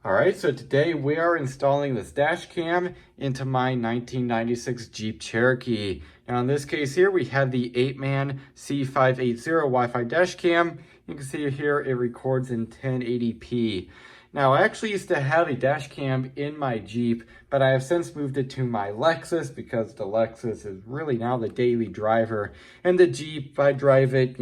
All right, so today we are installing this dash cam into my 1996 Jeep Cherokee. Now in this case here, we have the Apeman C580 Wi-Fi dash cam. You can see here it records in 1080p. Now I actually used to have a dash cam in my Jeep, but I have since moved it to my Lexus because the Lexus is really now the daily driver. And the Jeep, I drive it,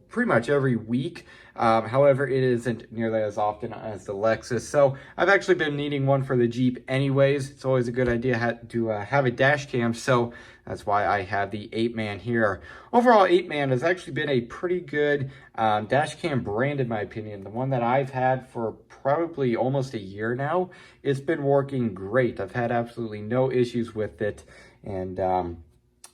pretty much every week. However, it isn't nearly as often as the Lexus. So I've actually been needing one for the Jeep anyways. It's always a good idea to have a dash cam. So that's why I have the Apeman here. Overall, Apeman has actually been a pretty good dash cam brand in my opinion. The one that I've had for probably almost a year now. It's been working great. I've had absolutely no issues with it. And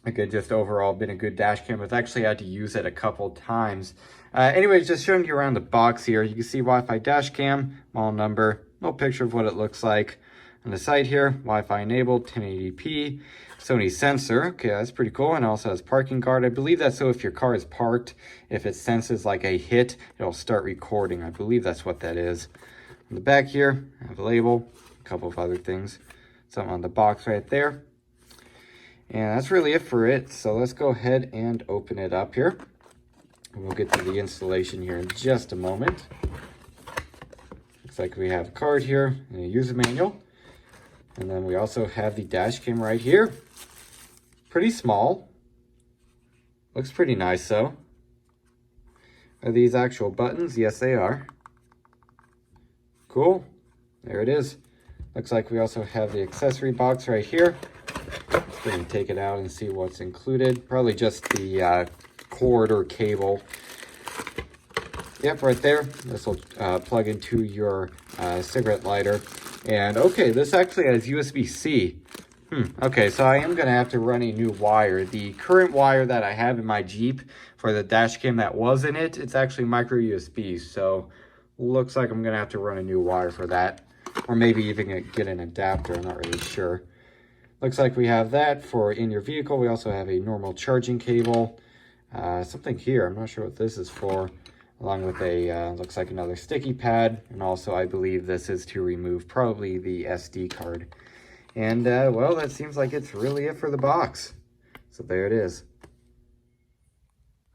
again, just overall been a good dash cam. I've actually had to use it a couple times. Anyways, just showing you around the box here. You can see Wi-Fi dash cam, model number, no picture of what it looks like. On the side here, Wi-Fi enabled, 1080p, Sony sensor. Okay, that's pretty cool. And also has parking guard. I believe that's so if your car is parked, if it senses like a hit, it'll start recording. I believe that's what that is. On the back here, I have a label, a couple of other things. Something on the box right there. And that's really it for it. So let's go ahead and open it up here. We'll get to the installation here in just a moment. Looks like we have a card here and a user manual. And then we also have the dash cam right here. Pretty small. Looks pretty nice though. Are these actual buttons? Yes, they are. Cool. There it is. Looks like we also have the accessory box right here. Let's go and take it out and see what's included. Probably just the cord or cable. Yep, right there. This will plug into your cigarette lighter. And okay, this actually has USB-C. Okay, so I am going to have to run a new wire. The current wire that I have in my Jeep for the dash cam that was in it, it's actually micro USB. So looks like I'm going to have to run a new wire for that. Or maybe even get an adapter, I'm not really sure. Looks like we have that for in your vehicle. We also have a normal charging cable. Something here, I'm not sure what this is for. Along with a, looks like another sticky pad. And also I believe this is to remove probably the SD card. And well, that seems like it's really it for the box. So there it is.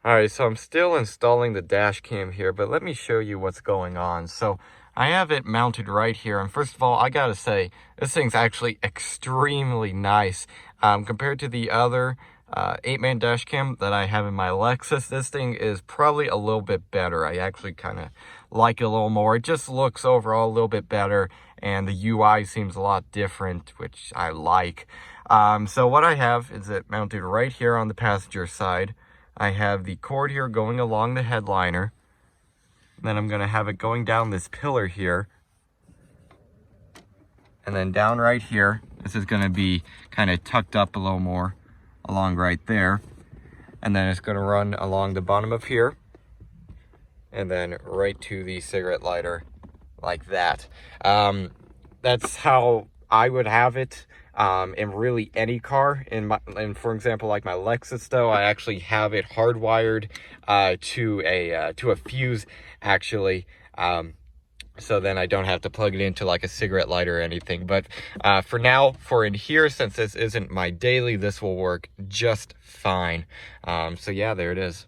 Alright, so I'm still installing the dash cam here, but let me show you what's going on. So I have it mounted right here, and first of all, I gotta say, this thing's actually extremely nice. Compared to the other Apeman dash cam that I have in my Lexus, this thing is probably a little bit better. I actually kind of like it a little more. It just looks overall a little bit better, and the UI seems a lot different, which I like. So what I have is it mounted right here on the passenger side. I have the cord here going along the headliner. Then I'm going to have it going down this pillar here. And then down right here. This is going to be kind of tucked up a little more along right there. And then it's going to run along the bottom of here. And then right to the cigarette lighter like that. That's how I would have it. In really any car. And for example, like my Lexus though, I actually have it hardwired to a fuse actually. So then I don't have to plug it into like a cigarette lighter or anything. But for now, for in here, since this isn't my daily, this will work just fine. So yeah, there it is.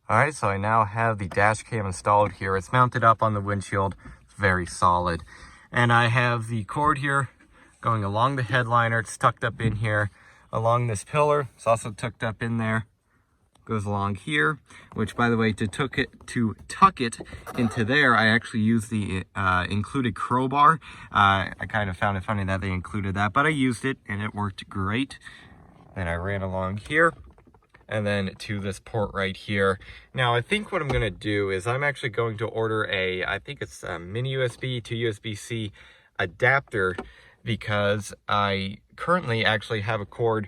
Alright, so I now have the dash cam installed here. It's mounted up on the windshield. It's very solid. And I have the cord here going along the headliner. It's tucked up in here along this pillar. It's also tucked up in there. Goes along here, which by the way, to tuck it into there, I actually used the included crowbar. I kind of found it funny that they included that, but I used it and it worked great. Then I ran along here and then to this port right here. Now I think what I'm going to do is I'm actually going to order I think it's a mini USB to USB-C adapter, because I currently actually have a cord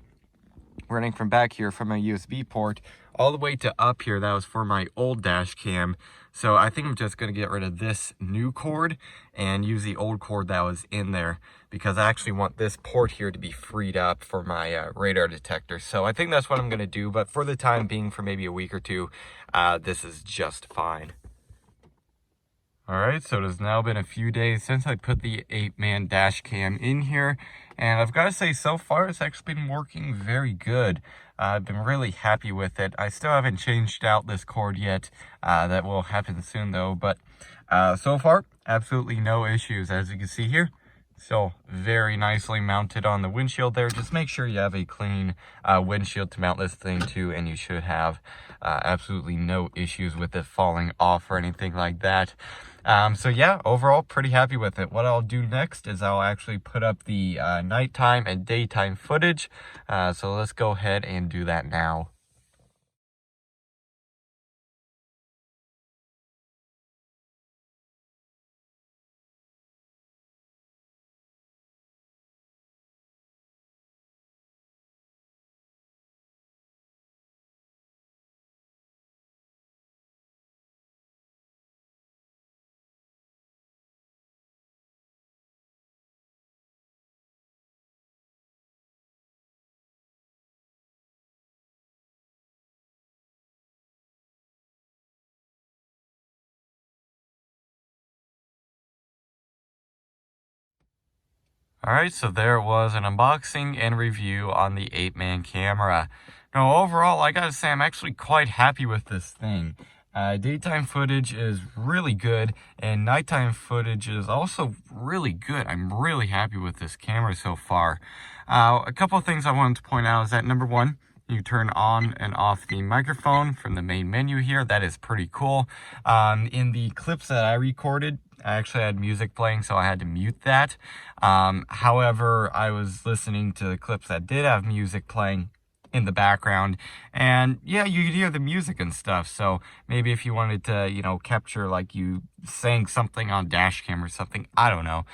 running from back here from a USB port all the way to up here. That was for my old dash cam. So I think I'm just going to get rid of this new cord and use the old cord that was in there, because I actually want this port here to be freed up for my radar detector. So I think that's what I'm going to do. But for the time being, for maybe a week or two, this is just fine. Alright, so it has now been a few days since I put the 8-man dash cam in here, and I've got to say, so far it's actually been working very good. I've been really happy with it. I still haven't changed out this cord yet. That will happen soon though, but so far, absolutely no issues, as you can see here. So very nicely mounted on the windshield there. Just make sure you have a clean windshield to mount this thing to, and you should have absolutely no issues with it falling off or anything like that. So yeah, overall pretty happy with it. What I'll do next is I'll actually put up the nighttime and daytime footage. So let's go ahead and do that now. Alright, so there was an unboxing and review on the 8-man camera. Now overall, I gotta say, I'm actually quite happy with this thing. Daytime footage is really good, and nighttime footage is also really good. I'm really happy with this camera so far. A couple of things I wanted to point out is that, number one, you turn on and off the microphone from the main menu here. That is pretty cool. In the clips that I recorded, I actually had music playing, so I had to mute that. However, I was listening to the clips that did have music playing in the background, and yeah, you could hear the music and stuff. So maybe if you wanted to, you know, capture like you sang something on dash cam or something, I don't know,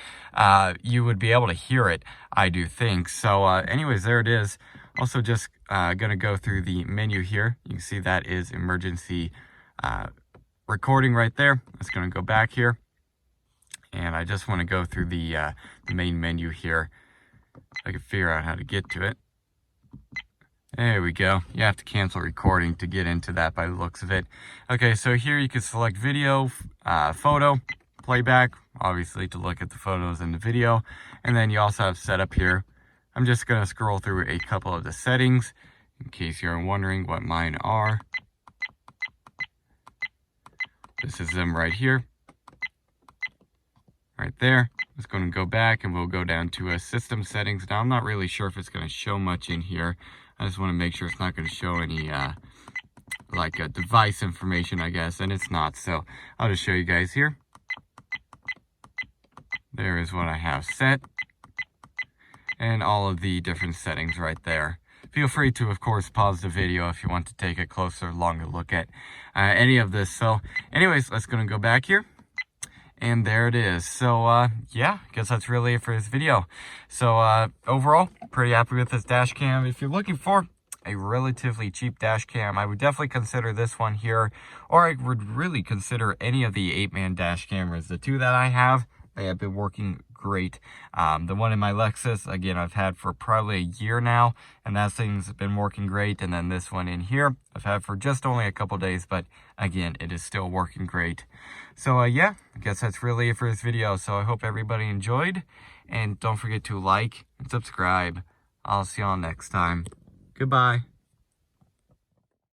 you would be able to hear it, I do think. So anyways, there it is. Also just gonna go through the menu here. You can see that is emergency recording right there. It's gonna go back here, and I just want to go through the main menu here. I can figure out how to get to it. There we go. You have to cancel recording to get into that by the looks of it. Okay, so here you can select video, photo, playback, obviously to look at the photos and the video. And then you also have setup here. I'm just going to scroll through a couple of the settings in case you're wondering what mine are. This is them right here. Right there. It's going to go back and we'll go down to system settings. Now I'm not really sure if it's going to show much in here. I just want to make sure it's not going to show any like device information, I guess, and it's not. So I'll just show you guys here. There is what I have set, and all of the different settings right there. Feel free to, of course, pause the video if you want to take a closer, longer look at any of this. So anyways, let's go back here. And there it is. So, yeah, I guess that's really it for this video. So, overall, pretty happy with this dash cam. If you're looking for a relatively cheap dash cam, I would definitely consider this one here, or I would really consider any of the 8-man dash cameras. The two that I have, they have been working great. The one in my Lexus, again, I've had for probably a year now, and that thing's been working great. And then this one in here, I've had for just only a couple days, but again, it is still working great. So yeah, I guess that's really it for this video. So I hope everybody enjoyed, and don't forget to like and subscribe. I'll see y'all next time. Goodbye.